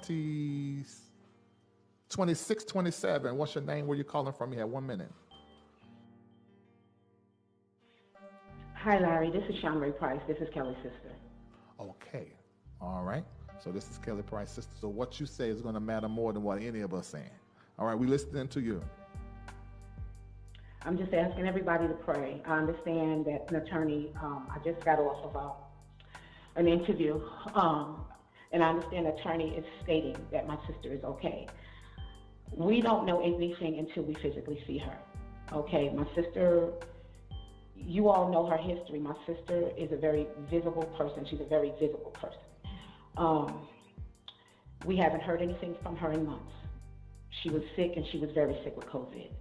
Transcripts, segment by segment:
26, 27. What's your name? Where you calling from? You have 1 minute. Hi, Larry. This is ShanraePrice. This is Kelly's sister. Okay. All right. So this is KellyPrice, sister. So what you say is going to matter more than what any of us saying. All right. We listening to you. I'm just asking everybody to pray. I understand that an attorney, I just got off of an interview, and I understand the attorney is stating that my sister is okay. We don't know anything until we physically see her. Okay. My sister, you all know her history. My sister is a very visible person. She's a very visible person. We haven't heard anything from her in months. She was sick, and she was very sick with COVID.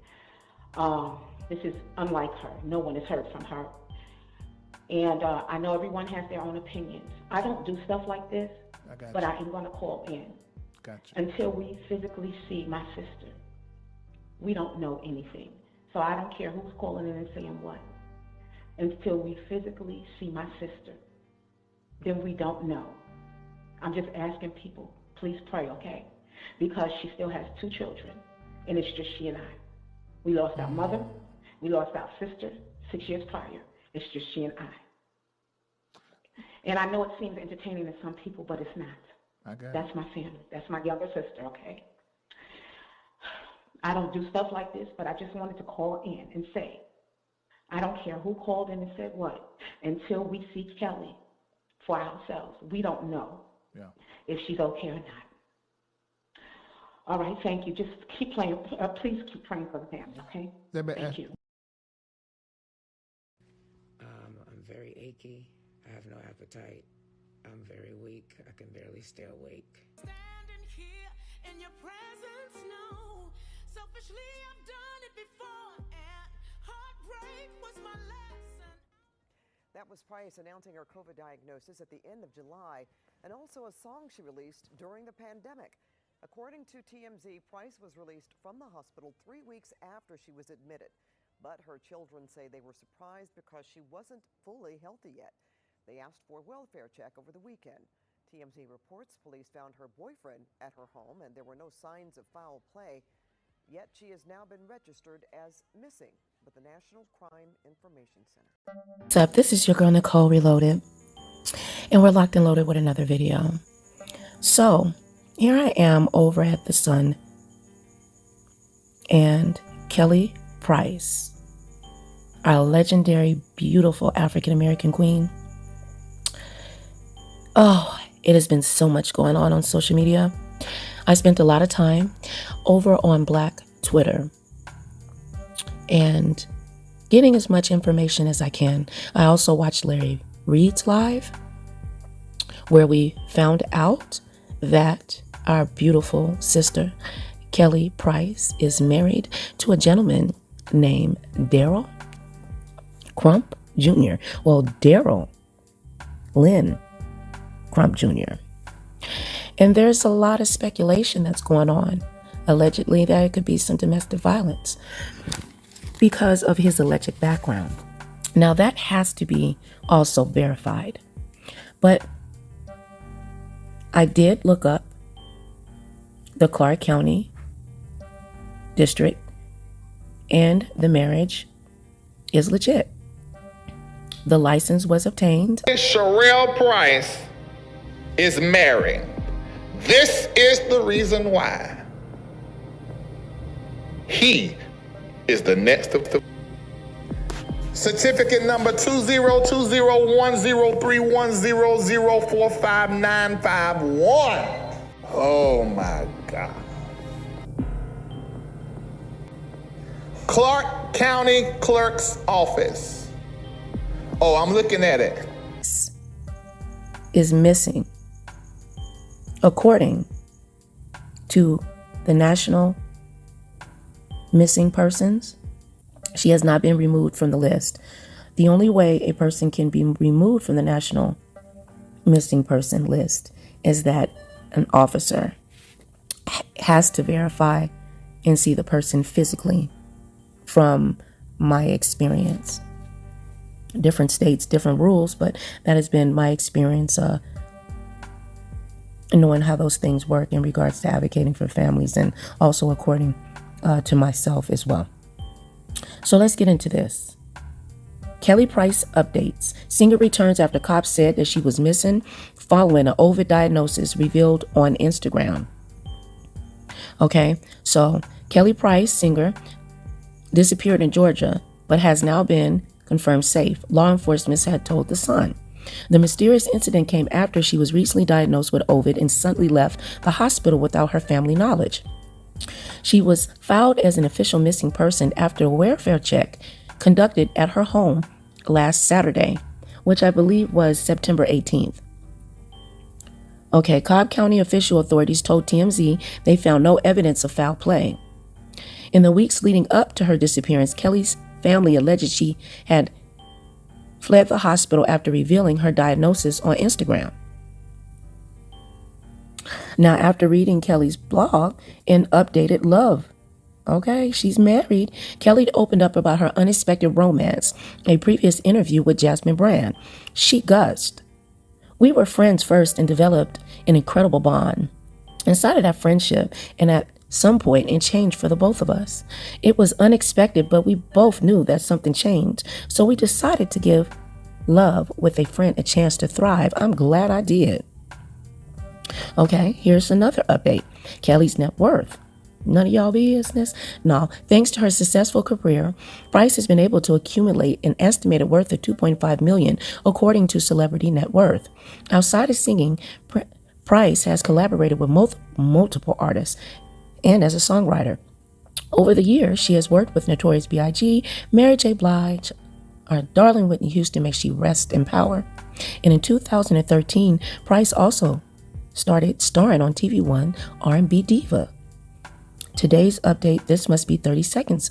This is unlike her. No one has heard from her. And I know everyone has their own opinions. I don't do stuff like this, but I am going to call in. Until we physically see my sister, we don't know anything. So I don't care who's calling in and saying what. Until we physically see my sister, then we don't know. I'm just asking people, please pray, okay? Because she still has 2 children, and it's just she and I. We lost our mother, we lost our sister 6 years prior. It's just she and I. And I know it seems entertaining to some people, but it's not. That's my family. That's my younger sister, okay? I don't do stuff like this, but I just wanted to call in and say, I don't care who called in and said what. Until we see Kelly for ourselves, we don't know if she's okay or not. All right, thank you. Just keep playing. Please keep praying for the family, okay? Thank you. I'm very achy. I have no appetite. I'm very weak. I can barely stay awake. Standing here in your presence, no. Selfishly, I've done it before, and heartbreak was my lesson. That was Price announcing her COVID diagnosis at the end of July, and also a song she released during the pandemic. According to TMZ, Price was released from the hospital 3 weeks after she was admitted. But her children say they were surprised because she wasn't fully healthy yet. They asked for a welfare check over the weekend. TMZ reports police found her boyfriend at her home and there were no signs of foul play. Yet she has now been registered as missing with the National Crime Information Center. What's up? This is your girl Nicole Reloaded, and we're locked and loaded with another video. So here I am over at the Sun, and Kelly Price, our legendary, beautiful African-American queen. Oh, it has been so much going on social media. I spent a lot of time over on Black Twitter and getting as much information as I can. I also watched LarryReid's live, where we found out that our beautiful sister, Kelly Price, is married to a gentleman named DarrellCrump Jr. Well, Darrell Lynn Crump Jr. And there's a lot of speculation that's going on, allegedly, that it could be some domestic violence because of his alleged background. Now, that has to be also verified. But I did look up the Clark County District, and the marriage is legit. The license was obtained. Cherelle Price is married. This is the reason why he is the next of the certificate number 202010310045951. Oh my God. Clark County Clerk's Office. Oh, I'm looking at it. Is missing. According to the National Missing Persons, she has not been removed from the list. The only way a person can be removed from the National Missing Person list is that an officer has to verify and see the person physically. From my experience, different states, different rules, but that has been my experience knowing how those things work in regards to advocating for families, and also according to myself as well. So let's get into this. Kelly Price updates. Singer returns after cops said that she was missing following an COVID diagnosis revealed on Instagram. Okay, so Kelly Price, singer, disappeared in Georgia, but has now been confirmed safe, law enforcement had told The Sun. The mysterious incident came after she was recently diagnosed with COVID and suddenly left the hospital without her family knowledge. She was filed as an official missing person after a welfare check conducted at her home last Saturday, which I believe was September 18th. Okay, Cobb County official authorities told TMZ they found no evidence of foul play. In the weeks leading up to her disappearance, Kelly's family alleged she had fled the hospital after revealing her diagnosis on Instagram. Now, after reading Kelly's blog in Updated Love, okay, she's married, Kelly opened up about her unexpected romance, a previous interview with Jasmine Brand. She gushed. We were friends first and developed an incredible bond. Inside of that friendship, and at some point, it changed for the both of us. It was unexpected, but we both knew that something changed. So we decided to give love with a friend a chance to thrive. I'm glad I did. Okay, here's another update. Kelly's net worth. None of y'all business? No. Thanks to her successful career, Price has been able to accumulate an estimated worth of $2.5 million, according to Celebrity Net Worth. Outside of singing, Price has collaborated with multiple artists and as a songwriter. Over the years, she has worked with Notorious B.I.G, Mary J. Blige, our darling Whitney Houston, may she rest in power. And in 2013, Price also started starring on TV One R&B Diva. Today's update, this must be 30 seconds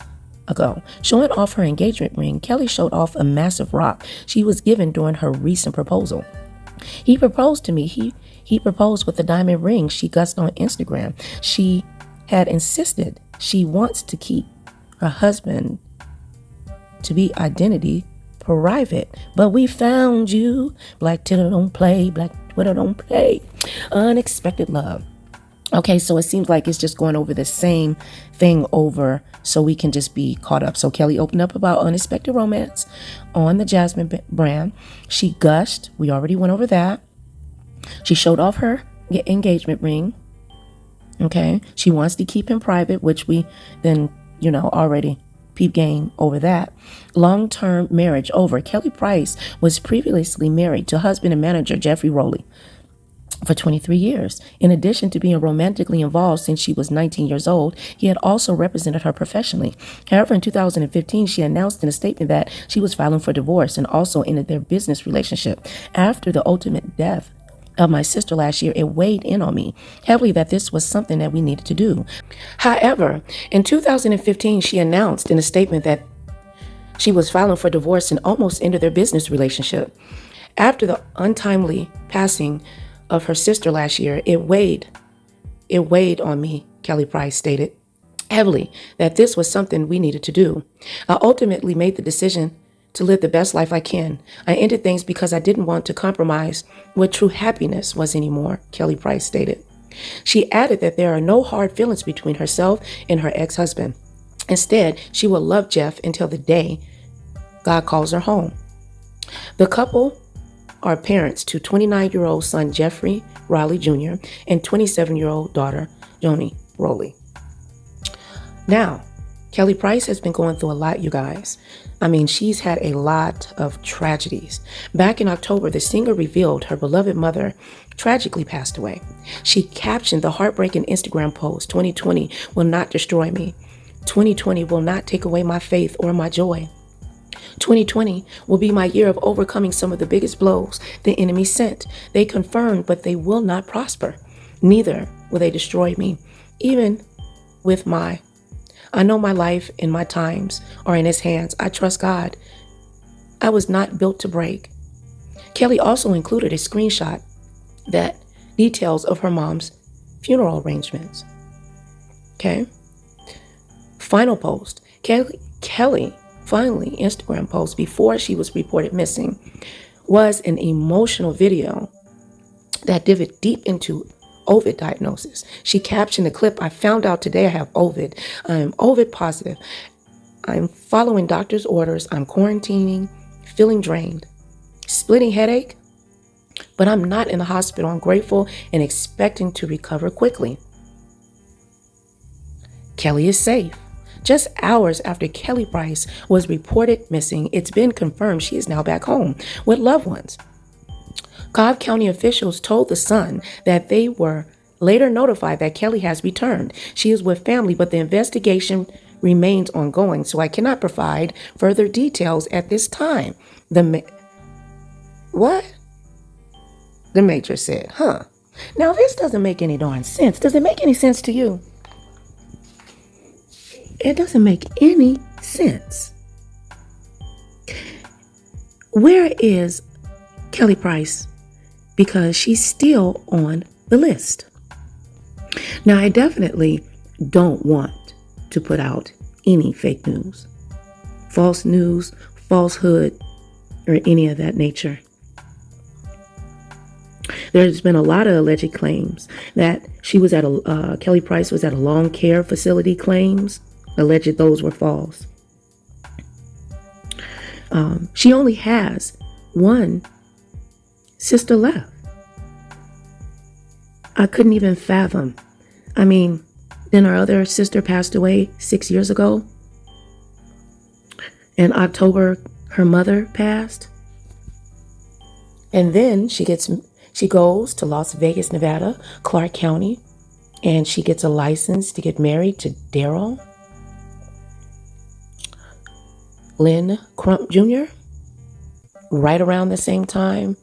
ago. Showing off her engagement ring, Kelly showed off a massive rock she was given during her recent proposal. He proposed to me. He proposed with a diamond ring she gussed on Instagram. She had insisted she wants to keep her husband to be identity private. But we found you. Black Twitter don't play. Black Twitter don't play. Unexpected love. Okay, so it seems like it's just going over the same thing over so we can just be caught up. So Kelly opened up about unexpected romance on the Jasmine brand. She gushed. We already went over that. She showed off her engagement ring. Okay, she wants to keep him private, which we then, already peep game over that. Long-term marriage over. Kelly Price was previously married to husband and manager Jeffrey Rolle for 23 years. In addition to being romantically involved since she was 19 years old, he had also represented her professionally. However, in 2015, she announced in a statement that she was filing for divorce and also ended their business relationship. After the ultimate death of my sister last year, it weighed in on me heavily that this was something that we needed to do. However, in 2015, she announced in a statement that she was filing for divorce and almost ended their business relationship. After the untimely passing of her sister last year, it weighed on me, Kelly Price stated heavily that this was something we needed to do. I ultimately made the decision to live the best life I can. I ended things because I didn't want to compromise what true happiness was anymore, Kelly Price stated. She added that there are no hard feelings between herself and her ex-husband. Instead, she will love Jeff until the day God calls her home. The couple are parents to 29-year-old son Jeffrey Rolle Jr. and 27-year-old daughter Jonia Rolle. Now, Kelly Price has been going through a lot, you guys. I mean, she's had a lot of tragedies. Back in October, the singer revealed her beloved mother tragically passed away. She captioned the heartbreaking Instagram post, 2020 will not destroy me. 2020 will not take away my faith or my joy. 2020 will be my year of overcoming some of the biggest blows the enemy sent. They confirmed, but they will not prosper. Neither will they destroy me, even with I know my life and my times are in his hands. I trust God. I was not built to break. Kelly also included a screenshot that details of her mom's funeral arrangements. Okay. Final post. Kelly finally Instagram post before she was reported missing was an emotional video that dived deep into Ovid diagnosis. She captioned the clip, "I found out today I have Ovid. I'm Ovid positive. I'm following doctor's orders. I'm quarantining, feeling drained, splitting headache, but I'm not in the hospital. I'm grateful and expecting to recover quickly. Kelly is safe." Just hours after Kelly Price was reported missing, it's been confirmed she is now back home with loved ones. Cobb County officials told The Sun that they were later notified that Kelly has returned. She is with family, but the investigation remains ongoing, so I cannot provide further details at this time. What? The Major said, Now this doesn't make any darn sense. Does it make any sense to you? It doesn't make any sense. Where is Kelly Price? Because she's still on the list. Now, I definitely don't want to put out any fake news, falsehood, or any of that nature. There's been a lot of alleged claims that she was at Kelly Price was at a long care facility claims. Alleged those were false. She only has one sister left. I couldn't even fathom. I mean, then our other sister passed away 6 years ago. In October, her mother passed. And then she goes to Las Vegas, Nevada, Clark County, and she gets a license to get married to Darrell Lynn Crump Jr. right around the same time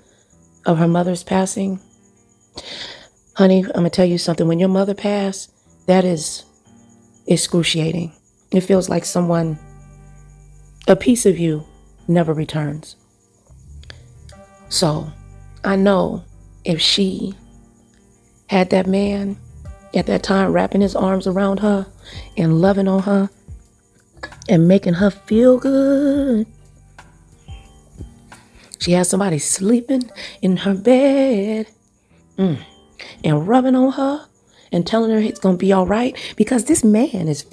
of her mother's passing. Honey, I'm going to tell you something. When your mother passed, that is excruciating. It feels like a piece of you never returns. So I know if she had that man at that time wrapping his arms around her and loving on her and making her feel good, she has somebody sleeping in her bed and rubbing on her and telling her it's going to be all right, because this man is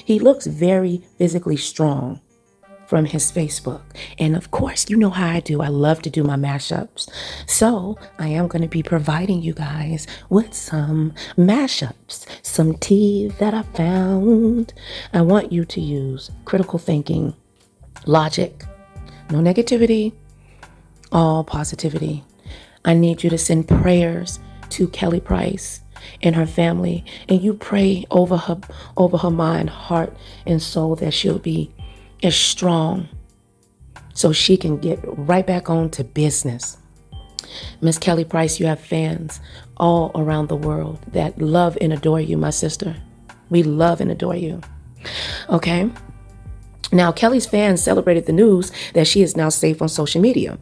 he looks very physically strong from his Facebook. And of course, you know how I do. I love to do my mashups. So I am going to be providing you guys with some mashups, some tea that I found. I want you to use critical thinking, logic, no negativity, all positivity. I need you to send prayers to Kelly Price and her family, and you pray over her mind, heart, and soul that she'll be as strong so she can get right back on to business. Miss Kelly Price, you have fans all around the world that love and adore you, my sister. We love and adore you. Okay? Now, Kelly's fans celebrated the news that she is now safe on social media.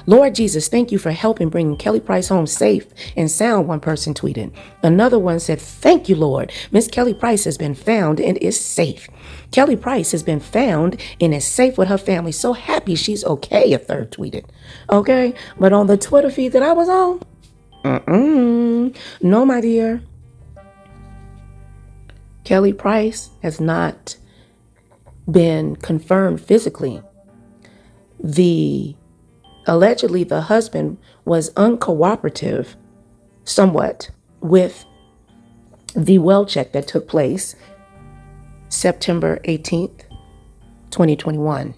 "Lord Jesus, thank you for helping bring Kelly Price home safe and sound," one person tweeted. Another one said, "Thank you, Lord. Miss Kelly Price has been found and is safe. Kelly Price has been found and is safe with her family. So happy she's okay," a third tweeted. Okay, but on the Twitter feed that I was on, no, my dear. Kelly Price has not been confirmed physically. Allegedly, the husband was uncooperative somewhat with the well check that took place September 18th, 2021,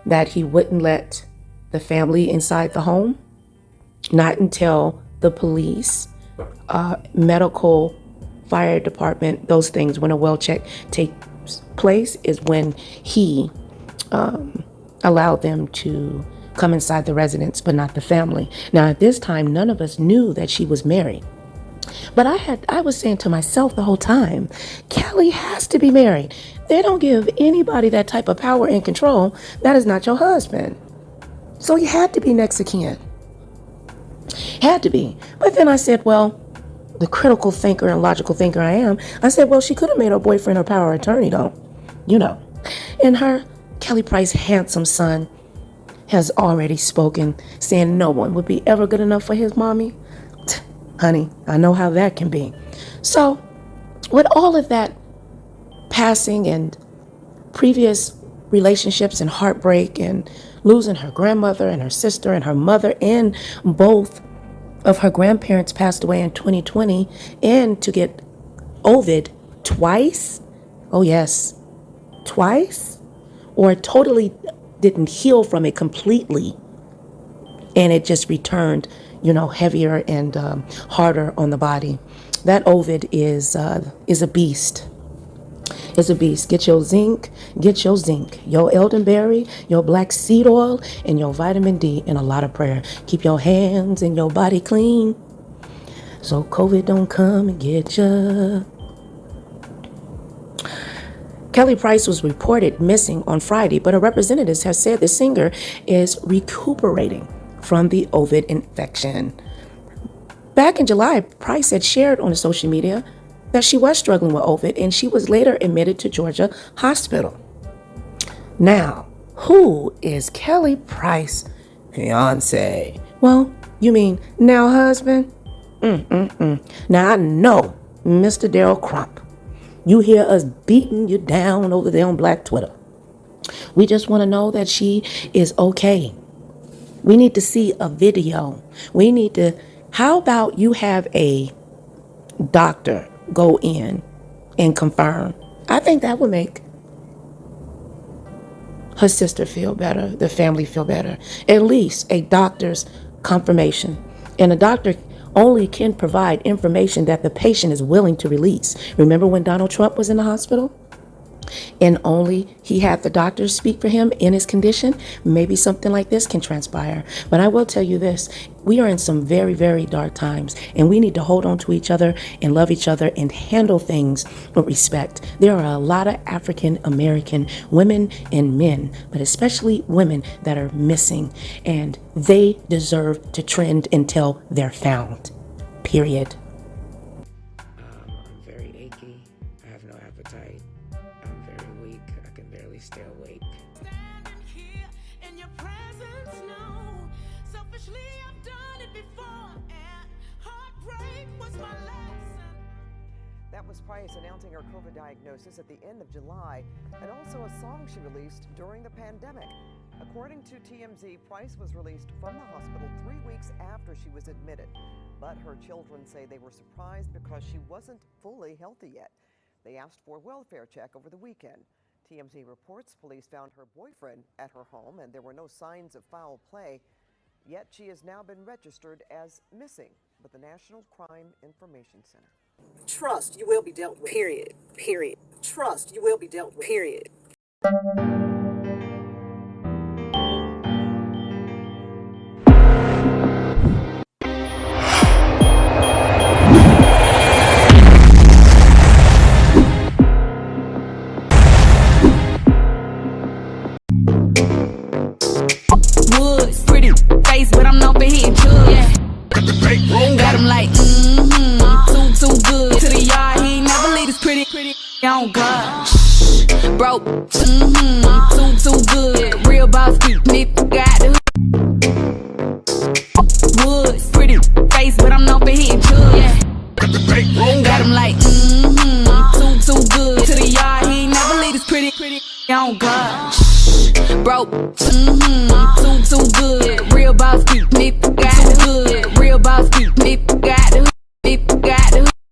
that he wouldn't let the family inside the home, not until the police, medical, fire department, those things, when a well check takes place is when he allowed them to come inside the residence, but not the family. Now, at this time, none of us knew that she was married. But I was saying to myself the whole time, Kelly has to be married. They don't give anybody that type of power and control. That is not your husband. So he had to be next of kin. Had to be. But then I said, well, the critical thinker and logical thinker I am, I said, well, she could have made her boyfriend her power of attorney, though. You know. And her Kelly Price handsome son has already spoken, saying no one would be ever good enough for his mommy. honey. I know how that can be. So with all of that passing and previous relationships and heartbreak and losing her grandmother and her sister and her mother, and both of her grandparents passed away in 2020, and to get COVID twice, oh yes, twice, or totally didn't heal from it completely, and it just returned, heavier and harder on the body. That Ovid is a beast. It's a beast. Get your zinc, your elderberry, your black seed oil, and your vitamin D, and a lot of prayer. Keep your hands and your body clean so COVID don't come and get ya. Kelly Price was reported missing on Friday, but her representatives have said the singer is recuperating from the Ovid infection. Back in July, Price had shared on social media that she was struggling with Ovid, and she was later admitted to Georgia Hospital. Now, who is Kelly Price's fiance? Well, you mean now husband? Now I know, Mr. DarrellCrump, you hear us beating you down over there on Black Twitter. We just want to know that she is okay. We need to see a video. How about you have a doctor go in and confirm? I think that would make her sister feel better, the family feel better. At least a doctor's confirmation. And a doctor only can provide information that the patient is willing to release. Remember when Donald Trump was in the hospital? And only he had the doctors speak for him in his condition? Maybe something like this can transpire. But I will tell you this, we are in some very, very dark times, and we need to hold on to each other and love each other and handle things with respect. There are a lot of African American women and men, but especially women, that are missing, and they deserve to trend until they're found. Period. I'm very achy. I have no appetite. I'm very weak. I can barely stay awake. Standing here in your presence, no. Selfishly, I've done it before, and heartbreak was my lesson. That was Price announcing her COVID diagnosis at the end of July, and also a song she released during the pandemic. According to TMZ, Price was released from the hospital 3 weeks after she was admitted. But her children say they were surprised because she wasn't fully healthy yet. They asked for a welfare check over the weekend. TMZ reports police found her boyfriend at her home, and there were no signs of foul play. Yet she has now been registered as missing with the National Crime Information Center. Trust you will be dealt with. Period. Trust you will be dealt with. Period. Woods, pretty face, but I'm known for hitting drugs. Yeah. Got him like, too good. To the yard, he ain't never leave this pretty on God. Broke, too good. Real boss, nigga, got the Woods, pretty face, but I'm known for hitting drugs. Yeah. Got him like, too good. To the yard, he ain't never leave this pretty on God. Broke, too good. Real boss, nigga, got the good. Real boss, nigga, got